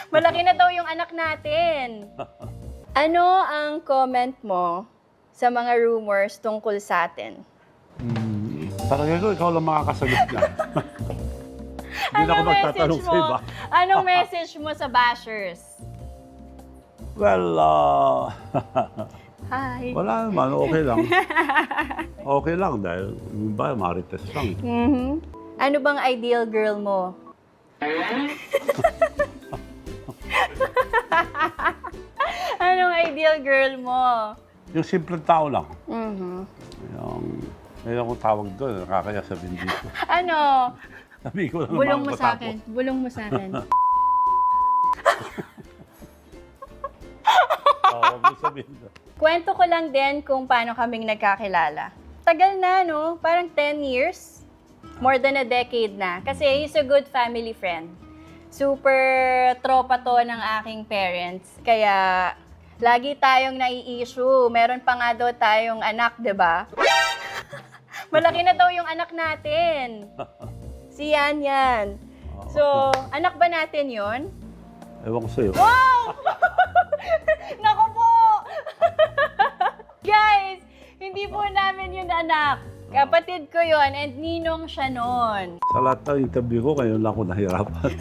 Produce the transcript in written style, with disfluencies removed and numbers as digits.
Malaki na daw yung anak natin. Ano ang comment mo sa mga rumors tungkol sa atin? Parang ikaw lang makakasagot niya. Hindi na ako magtatanong sa iba. Anong message mo sa bashers? Well, Hi. wala naman. Okay lang. Okay lang dahil yung ba, marites lang. Ano bang ideal girl mo? Anong ideal girl mo? Yung simpleng tao lang. Mhm. Yung kung tawag doon, nakakaya sabihin dito. Ano? Sabihin ko lang Bulong mo naman sa akin. Bulong mo sa akin. Huwag mo sabihin doon. Kwento ko lang din kung paano kaming nagkakilala. Tagal na, no? Parang 10 years. More than a decade na. Kasi he's a good family friend. Super tropa to ng aking parents. Kaya lagi tayong nai-issue. Meron pa nga daw tayong anak, di ba? Malaki na daw yung anak natin. Si Yan Yan. So, anak ba natin yon? Ewan ko sa'yo. Wow! Naku po! Guys, hindi po namin yun anak. Kapatid ko yon and ninong siya nun. Sa lahat ng interview ko, ngayon lang ako nahirapan.